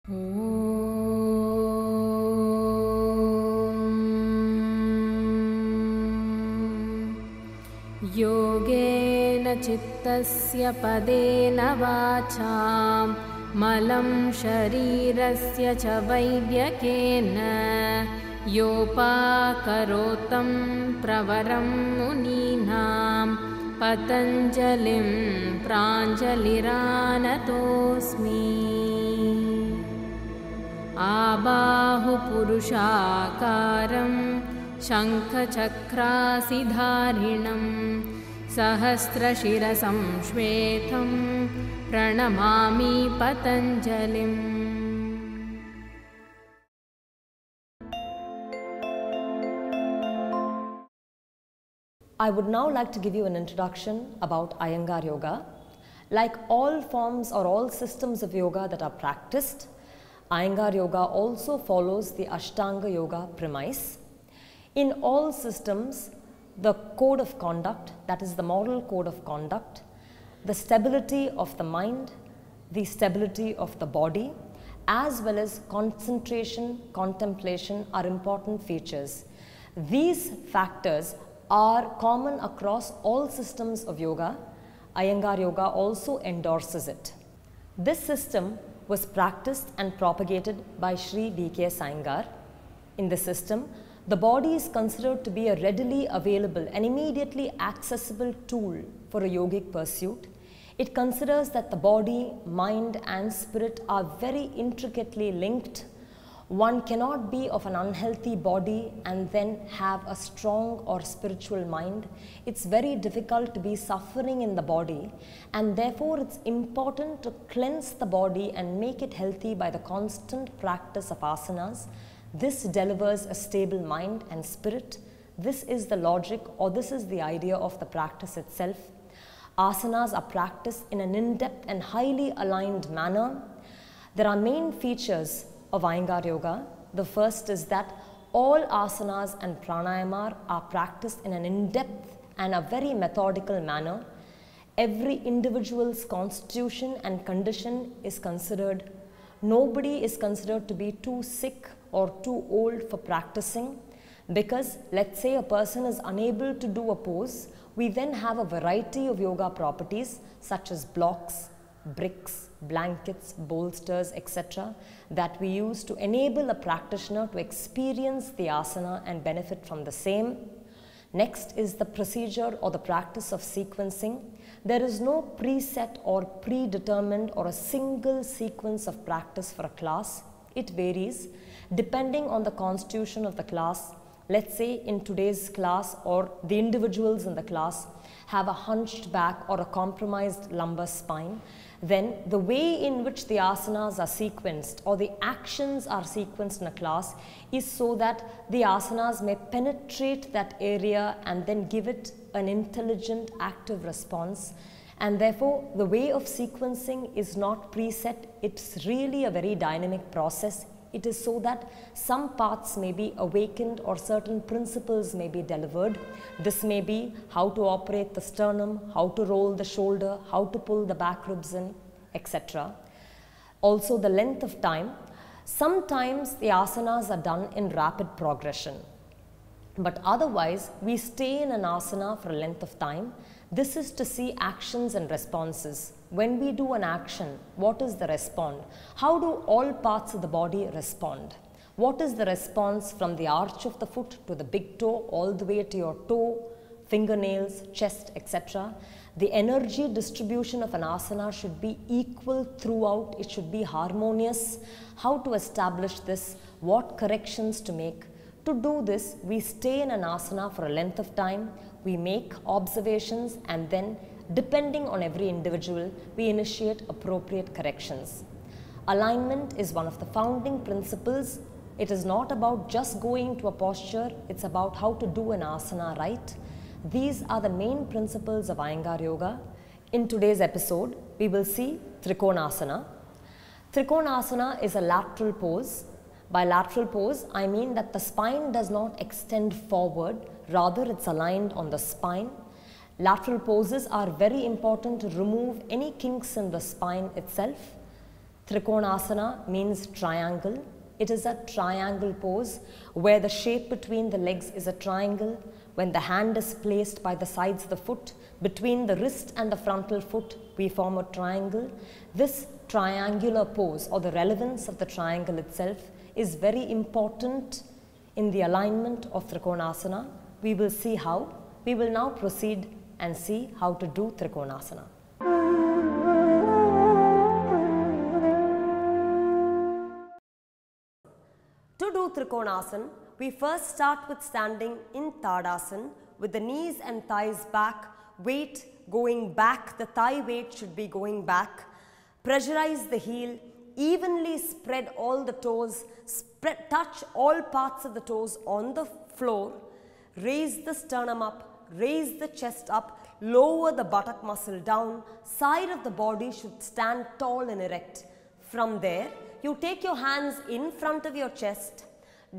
योगेन चित्तस्य पदेन वाचां मलं शरीरस्य च वैद्यकेन योपाकरोतं प्रवरं मुनीनां पतञ्जलिं प्राञ्जलिरानतोऽस्मि। आबाहुपुरुषाकारं शङ्खचक्रासिधारिणं सहस्रशिरसं श्वेतं प्रणमामि पतञ्जलिम्। I would now like to give you an introduction about Iyengar Yoga. Like all forms or all systems of yoga that are practiced, Iyengar Yoga also follows the Ashtanga Yoga premise. In all systems, the code of conduct, that is the moral code of conduct, the stability of the mind, the stability of the body, as well as concentration, contemplation are important features. These factors are common across all systems of yoga. Iyengar Yoga also endorses it. This system was practiced and propagated by Sri D.K. Iyengar. In the system, the body is considered to be a readily available and immediately accessible tool for a yogic pursuit. It considers that the body, mind and spirit are very intricately linked. One cannot be of an unhealthy body and then have a strong or spiritual mind. It's very difficult to be suffering in the body, and therefore it's important to cleanse the body and make it healthy by the constant practice of asanas. This delivers a stable mind and spirit. This is the logic, or this is the idea of the practice itself. Asanas are practiced in an in-depth and highly aligned manner. There are main features of Iyengar Yoga. The first is that all asanas and pranayama are practiced in an in-depth and a very methodical manner. Every individual's constitution and condition is considered. Nobody is considered to be too sick or too old for practicing, because let's say a person is unable to do a pose, we then have a variety of yoga properties such as blocks, bricks, blankets, bolsters, etc. that we use to enable a practitioner to experience the asana and benefit from the same. Next is the procedure or the practice of sequencing. There is no preset or predetermined or a single sequence of practice for a class. It varies depending on the constitution of the class. Let's say in today's class, or the individuals in the class have a hunched back or a compromised lumbar spine, then the way in which the asanas are sequenced or the actions are sequenced in a class is so that the asanas may penetrate that area and then give it an intelligent, active response. And therefore, the way of sequencing is not preset. It's really a very dynamic process. It is so that some parts may be awakened or certain principles may be delivered. This may be how to operate the sternum, how to roll the shoulder, how to pull the back ribs in, etc. Also the length of time. Sometimes the asanas are done in rapid progression, but otherwise we stay in an asana for a length of time. This is to see actions and responses. When we do an action, what is the response? How do all parts of the body respond? What is the response from the arch of the foot to the big toe, all the way to your toe, fingernails, chest, etc. The energy distribution of an asana should be equal throughout. It should be harmonious. How to establish this? What corrections to make? To do this, we stay in an asana for a length of time. We make observations, and then depending on every individual, we initiate appropriate corrections. Alignment is one of the founding principles. It is not about just going to a posture, it's about how to do an asana right. These are the main principles of Iyengar Yoga. In today's episode, we will see Trikonasana. Trikonasana is a lateral pose. By lateral pose, I mean that the spine does not extend forward, rather it's aligned on the spine. Lateral poses are very important to remove any kinks in the spine itself. Trikonasana means triangle. It is a triangle pose where the shape between the legs is a triangle. When the hand is placed by the sides of the foot, between the wrist and the frontal foot, we form a triangle. This triangular pose, or the relevance of the triangle itself, is very important in the alignment of Trikonasana. We will see how. We will now proceed and see how to do Trikonasana. To do Trikonasana, we first start with standing in Tadasana with the knees and thighs back, weight going back, the thigh weight should be going back. Pressurize the heel, evenly spread all the toes, touch all parts of the toes on the floor, raise the sternum up, raise the chest up, lower the buttock muscle down, side of the body should stand tall and erect. From there, you take your hands in front of your chest,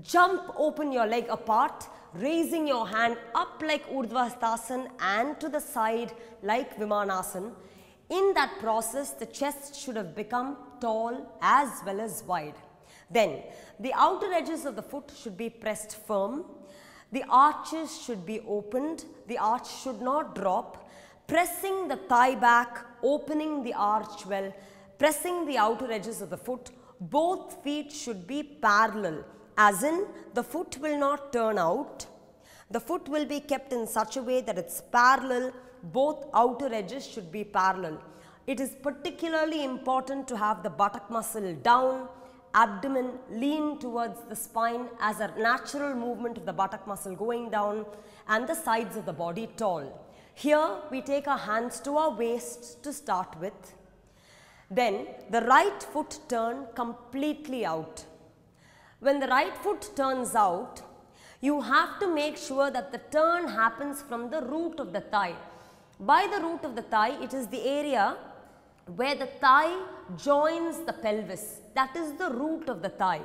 jump open your leg apart, raising your hand up like Urdhva Hastasana and to the side like Vimanasana. In that process, the chest should have become tall as well as wide. Then, the outer edges of the foot should be pressed firm. The arches should be opened. The arch should not drop. Pressing the thigh back, opening the arch well, pressing the outer edges of the foot. Both feet should be parallel, as in the foot will not turn out. The foot will be kept in such a way that it's parallel. Both outer edges should be parallel. It is particularly important to have the buttock muscle down, abdomen lean towards the spine as a natural movement of the buttock muscle going down, and the sides of the body tall. Here we take our hands to our waist to start with. Then the right foot turn completely out. When the right foot turns out, you have to make sure that the turn happens from the root of the thigh. By the root of the thigh, it is the area where the thigh joins the pelvis. That is the root of the thigh.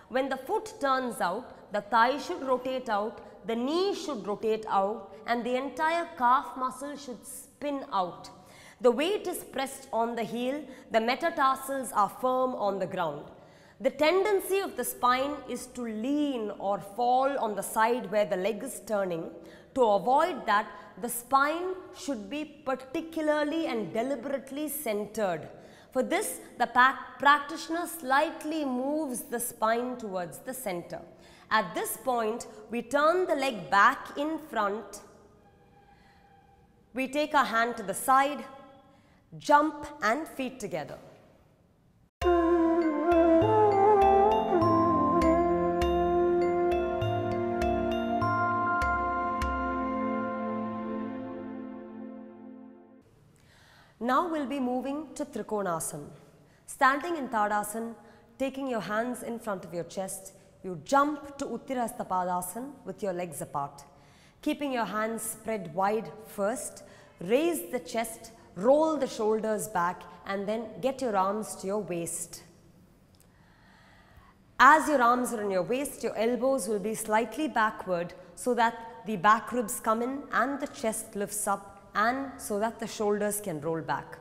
When the foot turns out, the thigh should rotate out, the knee should rotate out, and the entire calf muscle should spin out. The weight is pressed on the heel, the metatarsals are firm on the ground. The tendency of the spine is to lean or fall on the side where the leg is turning. To avoid that, the spine should be particularly and deliberately centered. For this, the practitioner slightly moves the spine towards the center. At this point, we turn the leg back in front. We take our hand to the side, jump and feet together. Now we'll be moving to Trikonasana. Standing in Tadasana, taking your hands in front of your chest, you jump to Uttirahasta Padasana with your legs apart. Keeping your hands spread wide first, raise the chest, roll the shoulders back, and then get your arms to your waist. As your arms are in your waist, your elbows will be slightly backward so that the back ribs come in and the chest lifts up, and so that the shoulders can roll back.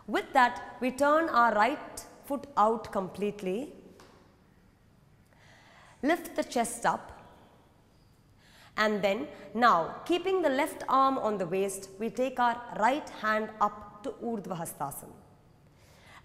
With that, we turn our right foot out completely, lift the chest up, and then now keeping the left arm on the waist, we take our right hand up to Urdhva Hastasana.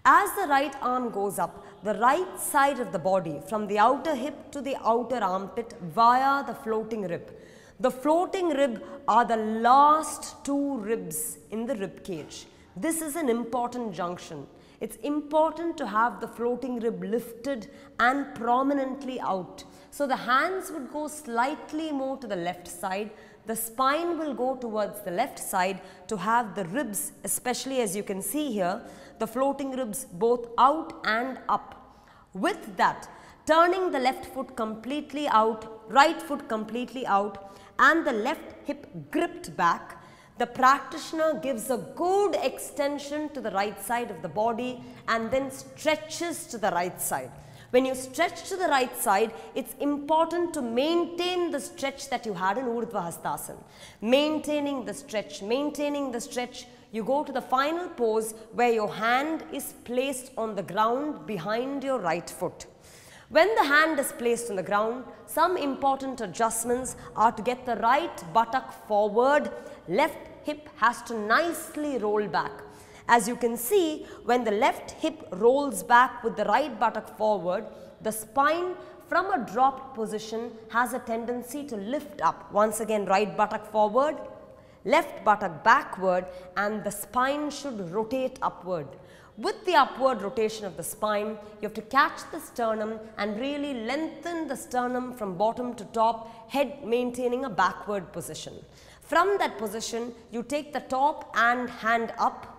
As the right arm goes up, the right side of the body from the outer hip to the outer armpit via the floating rib. The floating rib are the last two ribs in the rib cage. This is an important junction. It's important to have the floating rib lifted and prominently out. So the hands would go slightly more to the left side. The spine will go towards the left side to have the ribs, especially as you can see here, the floating ribs both out and up. With that, turning the left foot completely out, right foot completely out, and the left hip gripped back, the practitioner gives a good extension to the right side of the body and then stretches to the right side. When you stretch to the right side, it's important to maintain the stretch that you had in Urdhva Hastasana. Maintaining the stretch, you go to the final pose where your hand is placed on the ground behind your right foot. When the hand is placed on the ground, some important adjustments are to get the right buttock forward, left hip has to nicely roll back. As you can see, when the left hip rolls back with the right buttock forward, the spine from a dropped position has a tendency to lift up. Once again, right buttock forward, left buttock backward, and the spine should rotate upward. With the upward rotation of the spine, you have to catch the sternum and really lengthen the sternum from bottom to top, head maintaining a backward position. From that position, you take the top and hand up,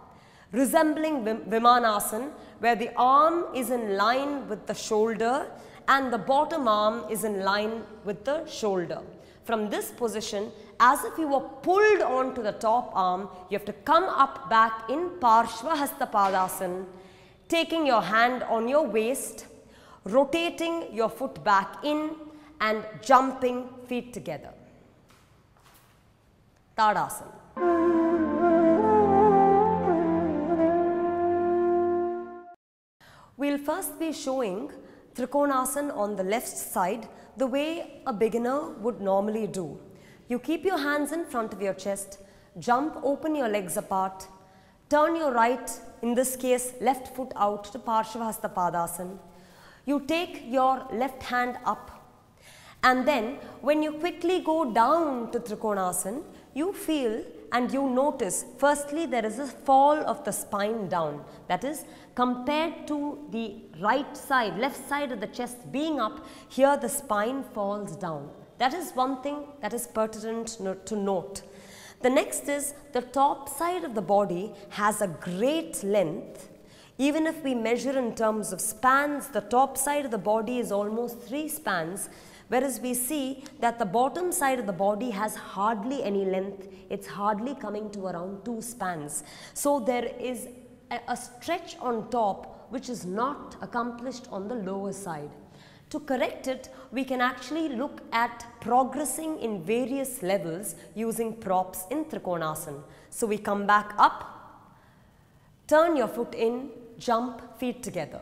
resembling Vimanasana, where the arm is in line with the shoulder and the bottom arm is in line with the shoulder. From this position, as if you were pulled onto the top arm, you have to come up back in Parshvahasta Padasana, taking your hand on your waist, rotating your foot back in and jumping feet together. Tadasana. We'll first be showing Trikonasana on the left side the way a beginner would normally do. You keep your hands in front of your chest, jump, open your legs apart, turn your right, in this case left foot out to Parshvahasta Padasana. You take your left hand up, and then when you quickly go down to Trikonasana, you feel and you notice, firstly there is a fall of the spine down. That is, compared to the right side, left side of the chest being up, here the spine falls down. That is one thing that is pertinent to note. The next is the top side of the body has a great length. Even if we measure in terms of spans, the top side of the body is almost 3 spans, whereas we see that the bottom side of the body has hardly any length. It's hardly coming to around 2 spans. So there is a stretch on top which is not accomplished on the lower side. To correct it, we can actually look at progressing in various levels using props in Trikonasana. So we come back up, turn your foot in, jump, feet together.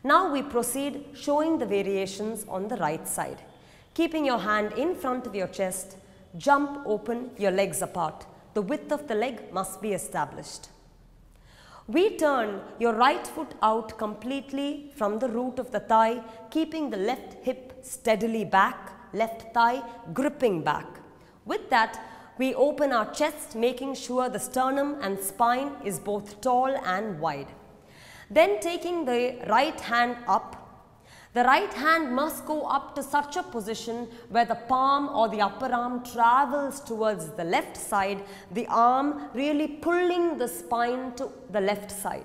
Now we proceed showing the variations on the right side. Keeping your hand in front of your chest, jump, open your legs apart. The width of the leg must be established. We turn your right foot out completely from the root of the thigh, keeping the left hip steadily back, left thigh gripping back. With that, we open our chest, making sure the sternum and spine is both tall and wide. Then taking the right hand up, the right hand must go up to such a position where the palm or the upper arm travels towards the left side, the arm really pulling the spine to the left side.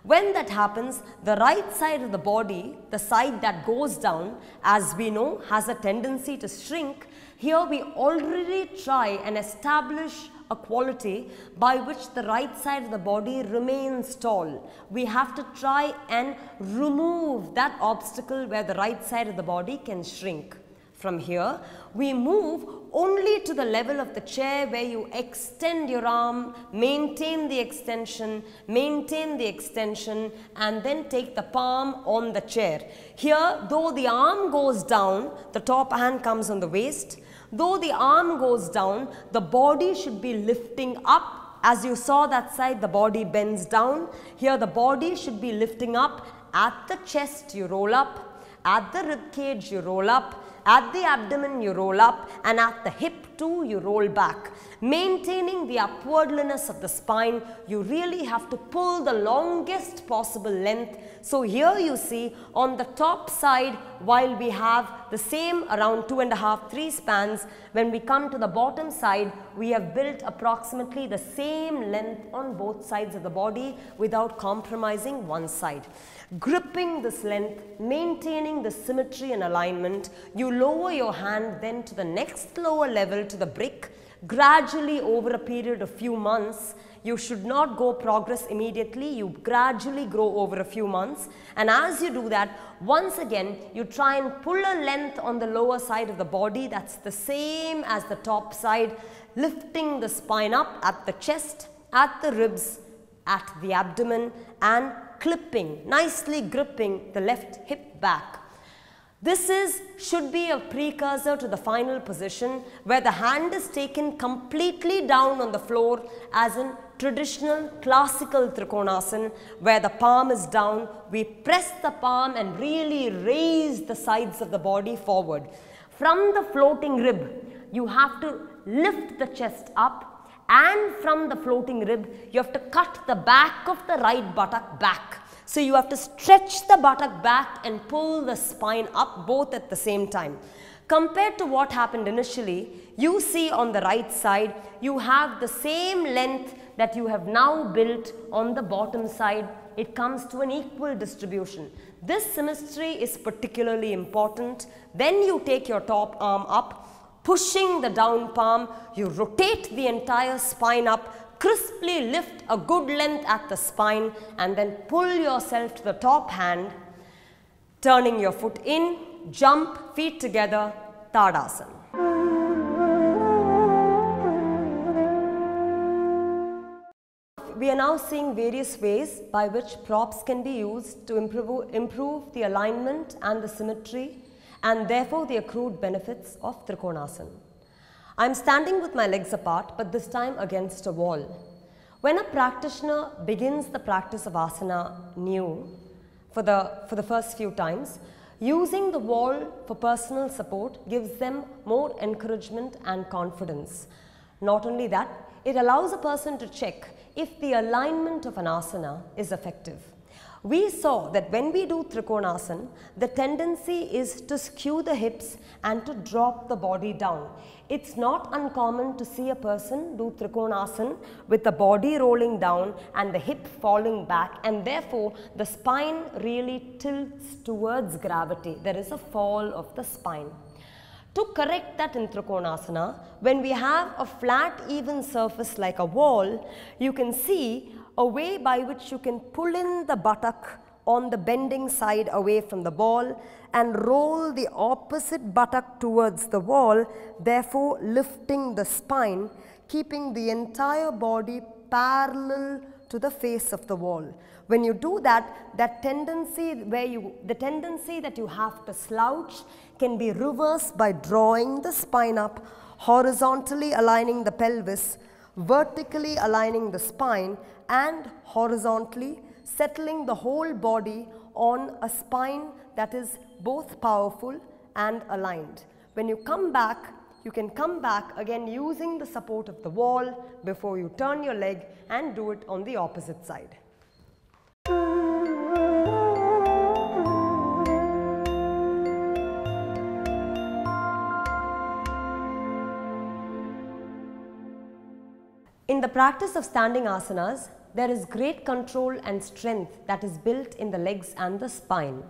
When that happens, the right side of the body, the side that goes down, as we know, has a tendency to shrink. Here we already try and establish a quality by which the right side of the body remains tall. We have to try and remove that obstacle where the right side of the body can shrink. From here, we move only to the level of the chair where you extend your arm, maintain the extension, and then take the palm on the chair. Here, though the arm goes down, the top hand comes on the waist. Though the arm goes down, the body should be lifting up. As you saw that side, the body bends down. Here the body should be lifting up. At the chest you roll up, at the rib cage you roll up, at the abdomen you roll up, and at the hip too you roll back. Maintaining the upwardliness of the spine, you really have to pull the longest possible length. So here you see on the top side, while we have the same around 2.5–3 spans, when we come to the bottom side, we have built approximately the same length on both sides of the body without compromising one side. Gripping this length, maintaining the symmetry and alignment, you lower your hand then to the next lower level to the brick, Gradually, over a period of few months, you should not go progress immediately. You gradually grow over a few months, and as you do that, once again you try and pull a length on the lower side of the body that's the same as the top side, lifting the spine up at the chest, at the ribs, at the abdomen, and clipping, nicely gripping the left hip back. This should be a precursor to the final position where the hand is taken completely down on the floor as in traditional classical Trikonasana, where the palm is down. We press the palm and really raise the sides of the body forward. From the floating rib, you have to lift the chest up, and from the floating rib, you have to cut the back of the right buttock back. So you have to stretch the buttock back and pull the spine up both at the same time. Compared to what happened initially, you see on the right side, you have the same length that you have now built on the bottom side. It comes to an equal distribution. This symmetry is particularly important. Then you take your top arm up, pushing the down palm, you rotate the entire spine up, crisply lift a good length at the spine, and then pull yourself to the top hand, turning your foot in, jump, feet together, Tadasana. We are now seeing various ways by which props can be used to improve the alignment and the symmetry, and therefore the accrued benefits of Trikonasana. I am standing with my legs apart, but this time against a wall. When a practitioner begins the practice of asana new for the first few times, using the wall for personal support gives them more encouragement and confidence. Not only that, it allows a person to check if the alignment of an asana is effective. We saw that when we do Trikonasana, the tendency is to skew the hips and to drop the body down. It's not uncommon to see a person do Trikonasana with the body rolling down and the hip falling back, and therefore the spine really tilts towards gravity. There is a fall of the spine. To correct that in Trikonasana, when we have a flat even surface like a wall, you can see a way by which you can pull in the buttock on the bending side away from the wall and roll the opposite buttock towards the wall, therefore lifting the spine, keeping the entire body parallel to the face of the wall. When you do that, the tendency that you have to slouch can be reversed by drawing the spine up, horizontally aligning the pelvis, vertically aligning the spine, and horizontally settling the whole body on a spine that is both powerful and aligned. When you come back, you can come back again using the support of the wall before you turn your leg and do it on the opposite side. In the practice of standing asanas, there is great control and strength that is built in the legs and the spine.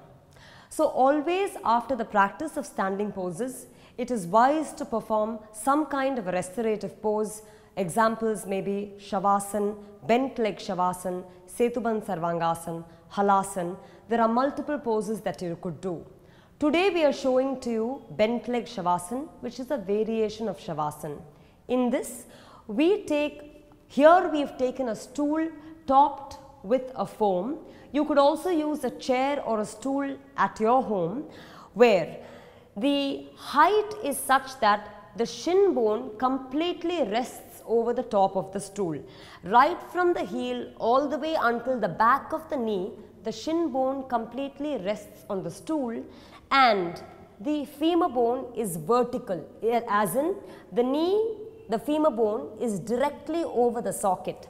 So always after the practice of standing poses, it is wise to perform some kind of a restorative pose. Examples may be Shavasana, bent leg Shavasana, Setubandh Sarvangasana, Halasana. There are multiple poses that you could do. Today we are showing to you bent leg Shavasana, which is a variation of Shavasana. In this, here we have taken a stool topped with a foam. You could also use a chair or a stool at your home, where the height is such that the shin bone completely rests over the top of the stool. Right from the heel all the way until the back of the knee, the shin bone completely rests on the stool, and the femur bone is vertical, as in the femur bone is directly over the socket.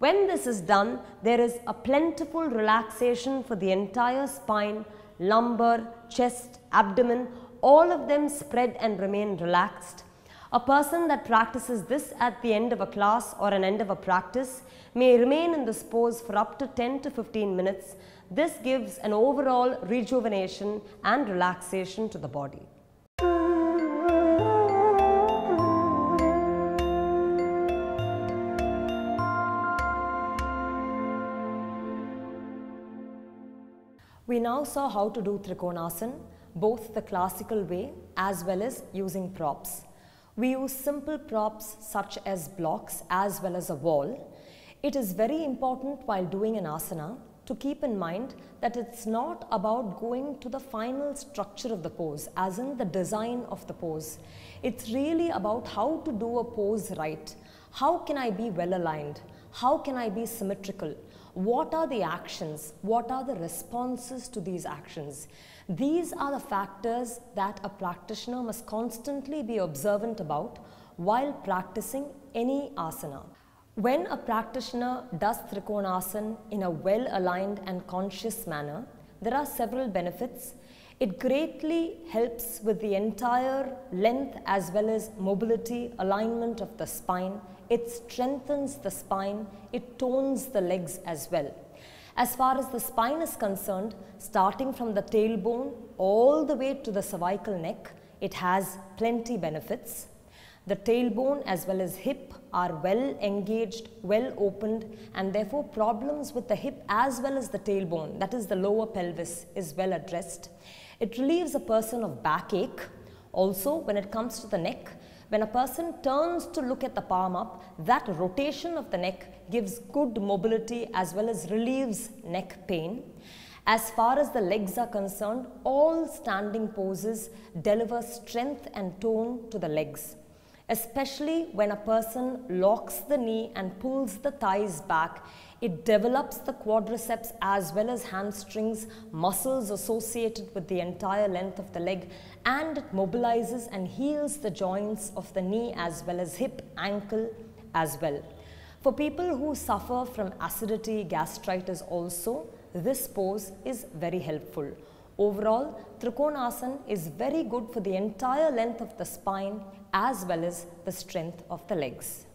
When this is done, there is a plentiful relaxation for the entire spine, lumbar, chest, abdomen, all of them spread and remain relaxed. A person that practices this at the end of a class or an end of a practice may remain in this pose for up to 10 to 15 minutes. This gives an overall rejuvenation and relaxation to the body. We now saw how to do Trikonasana, both the classical way as well as using props. We use simple props such as blocks as well as a wall. It is very important while doing an asana to keep in mind that it's not about going to the final structure of the pose, as in the design of the pose. It's really about how to do a pose right. How can I be well aligned? How can I be symmetrical? What are the actions? What are the responses to these actions? These are the factors that a practitioner must constantly be observant about while practicing any asana. When a practitioner does Trikonasana in a well-aligned and conscious manner, there are several benefits. It greatly helps with the entire length as well as mobility, alignment of the spine. It strengthens the spine. It tones the legs as well. As far as the spine is concerned, starting from the tailbone all the way to the cervical neck, it has plenty benefits. The tailbone as well as hip are well engaged, well opened, and therefore problems with the hip as well as the tailbone, that is the lower pelvis, is well addressed. It relieves a person of backache. Also, when it comes to the neck, when a person turns to look at the palm up, that rotation of the neck gives good mobility as well as relieves neck pain. As far as the legs are concerned, all standing poses deliver strength and tone to the legs. Especially when a person locks the knee and pulls the thighs back, it develops the quadriceps as well as hamstrings, muscles associated with the entire length of the leg, and it mobilizes and heals the joints of the knee as well as hip, ankle as well. For people who suffer from acidity, gastritis also, this pose is very helpful. Overall, Trikonasana is very good for the entire length of the spine as well as the strength of the legs.